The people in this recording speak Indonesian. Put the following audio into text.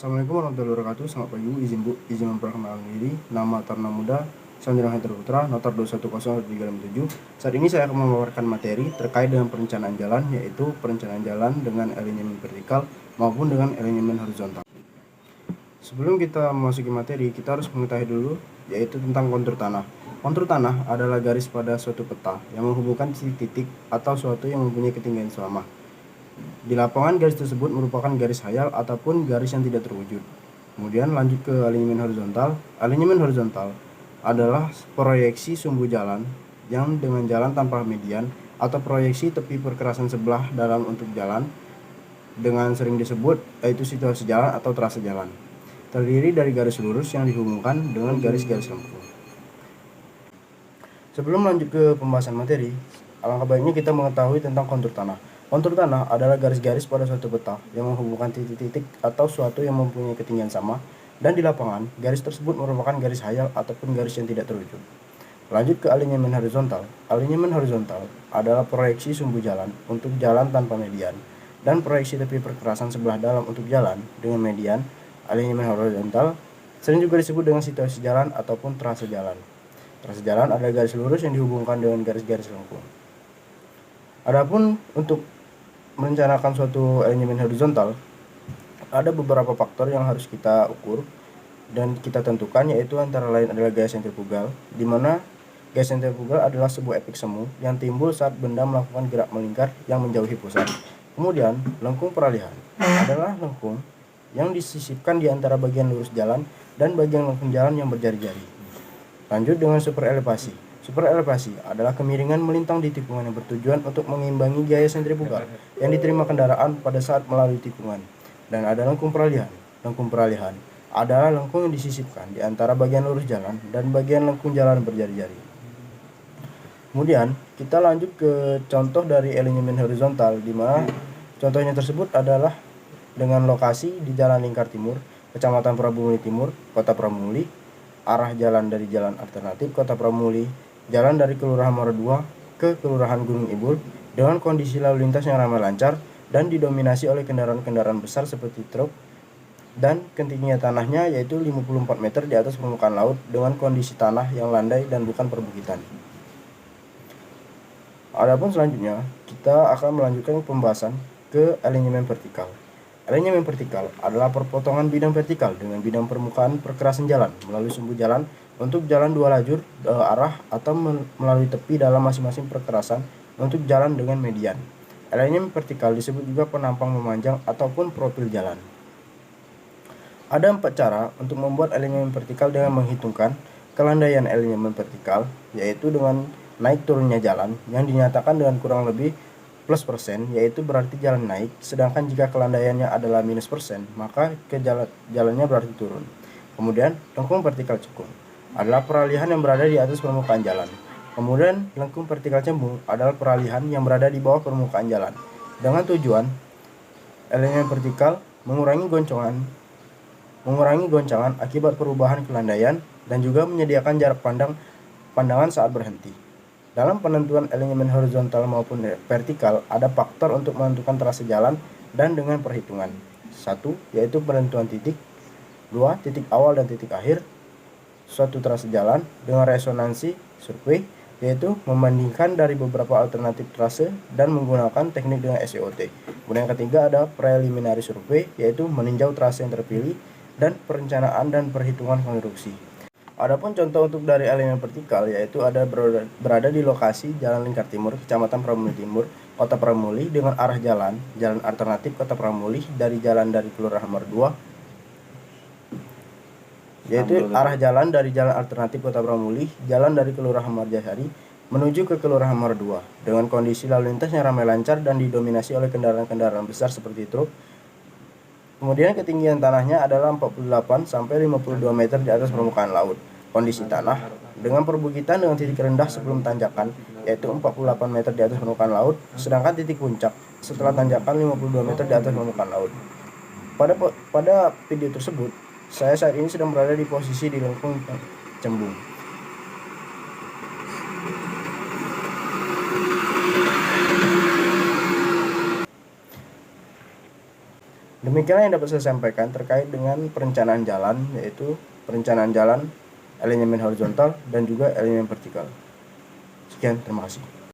Assalamualaikum warahmatullahi wabarakatuh. Selamat pagi Bu. Izin memperkenalkan diri. Nama Taruna Muda Sanjana Hendra Putra, notar 2100367. Saat ini saya akan memaparkan materi terkait dengan perencanaan jalan, yaitu perencanaan jalan dengan alignment vertikal maupun dengan alignment horizontal. Sebelum kita memasuki materi, kita harus mengetahui dulu yaitu tentang kontur tanah. Kontur tanah adalah garis pada suatu peta yang menghubungkan titik-titik atau suatu yang mempunyai ketinggian sama. Di lapangan, garis tersebut merupakan garis hayal ataupun garis yang tidak terwujud. Kemudian lanjut ke alignment horizontal. Alignment horizontal adalah proyeksi sumbu jalan yang dengan jalan tanpa median atau proyeksi tepi perkerasan sebelah dalam untuk jalan dengan sering disebut yaitu situasi jalan atau trase jalan. Terdiri dari garis lurus yang dihubungkan dengan garis-garis lengkung. Sebelum lanjut ke pembahasan materi, alangkah baiknya kita mengetahui tentang kontur tanah. Kontur tanah adalah garis-garis pada suatu peta yang menghubungkan titik-titik atau suatu yang mempunyai ketinggian sama, dan di lapangan, garis tersebut merupakan garis hayal ataupun garis yang tidak terwujud. Lanjut ke alignment horizontal. Alignment horizontal adalah proyeksi sumbu jalan untuk jalan tanpa median dan proyeksi tepi perkerasan sebelah dalam untuk jalan dengan median. Alignment horizontal sering juga disebut dengan situasi jalan ataupun trase jalan. Trase jalan adalah garis lurus yang dihubungkan dengan garis-garis lengkung. Adapun untuk merencanakan suatu alignment horizontal, ada beberapa faktor yang harus kita ukur dan kita tentukan, yaitu antara lain adalah gaya sentrifugal, di mana gaya sentrifugal adalah sebuah efek semu yang timbul saat benda melakukan gerak melingkar yang menjauhi pusat. Kemudian, lengkung peralihan adalah lengkung yang disisipkan di antara bagian lurus jalan dan bagian lengkung jalan yang berjari-jari. Lanjut dengan super elevasi. Super elevasi adalah kemiringan melintang di tikungan yang bertujuan untuk mengimbangi gaya sentrifugal yang diterima kendaraan pada saat melalui tikungan. Dan ada lengkung peralihan. Lengkung peralihan adalah lengkung yang disisipkan di antara bagian lurus jalan dan bagian lengkung jalan berjari-jari. Kemudian kita lanjut ke contoh dari alignment horizontal, di mana contohnya tersebut adalah dengan lokasi di Jalan Lingkar Timur, Kecamatan Prabumuli Timur, Kota Prabumuli, arah jalan dari Jalan Alternatif Kota Prabumuli, jalan dari Kelurahan Muara II ke Kelurahan Gunung Ibul dengan kondisi lalu lintas yang ramai lancar dan didominasi oleh kendaraan-kendaraan besar seperti truk, dan ketinggian tanahnya yaitu 54 meter di atas permukaan laut dengan kondisi tanah yang landai dan bukan perbukitan. Adapun selanjutnya kita akan melanjutkan pembahasan ke alignment vertikal. Alignment vertikal adalah perpotongan bidang vertikal dengan bidang permukaan perkerasan jalan melalui sumbu jalan untuk jalan dua lajur arah atau melalui tepi dalam masing-masing perkerasan untuk jalan dengan median. Alignment vertikal disebut juga penampang memanjang ataupun profil jalan. Ada 4 cara untuk membuat alignment vertikal dengan menghitungkan kelandaian alignment vertikal, yaitu dengan naik turunnya jalan yang dinyatakan dengan kurang lebih plus persen, yaitu berarti jalan naik, sedangkan jika kelandaiannya adalah minus persen, maka jalannya berarti turun. Kemudian lengkung vertikal cekung adalah peralihan yang berada di atas permukaan jalan. Kemudian lengkung vertikal cembung adalah peralihan yang berada di bawah permukaan jalan. Dengan tujuan alignment vertikal mengurangi goncangan akibat perubahan kelandaian dan juga menyediakan jarak pandangan saat berhenti. Dalam penentuan alignment horizontal maupun vertikal, ada faktor untuk menentukan trase jalan dan dengan perhitungan. 1. Yaitu penentuan titik. 2. Titik awal dan titik akhir suatu trase jalan dengan resonansi survei, yaitu membandingkan dari beberapa alternatif trase dan menggunakan teknik dengan SEOT. Kemudian yang ketiga ada preliminary survey, yaitu meninjau trase yang terpilih, dan perencanaan dan perhitungan konstruksi. Adapun contoh untuk dari alignment vertikal, yaitu ada berada di lokasi Jalan Lingkar Timur, Kecamatan Prabumuli Timur, Kota Prabumuli dengan arah jalan alternatif Kota Prabumuli dari Kelurahan Muara II, yaitu arah jalan dari jalan alternatif Kota Prabumuli, jalan dari Kelurahan Marjasari menuju ke Kelurahan Muara II dengan kondisi lalu lintas yang ramai lancar dan didominasi oleh kendaraan-kendaraan besar seperti truk. Kemudian ketinggian tanahnya adalah 48 sampai 52 meter di atas permukaan laut. Kondisi tanah dengan perbukitan dengan titik rendah sebelum tanjakan yaitu 48 meter di atas permukaan laut, sedangkan titik puncak setelah tanjakan 52 meter di atas permukaan laut. Pada video tersebut, saya saat ini sedang berada di posisi di lengkung cembung. Demikianlah yang dapat saya sampaikan terkait dengan perencanaan jalan, yaitu perencanaan jalan elemen horizontal dan juga elemen vertikal. Sekian, terima kasih.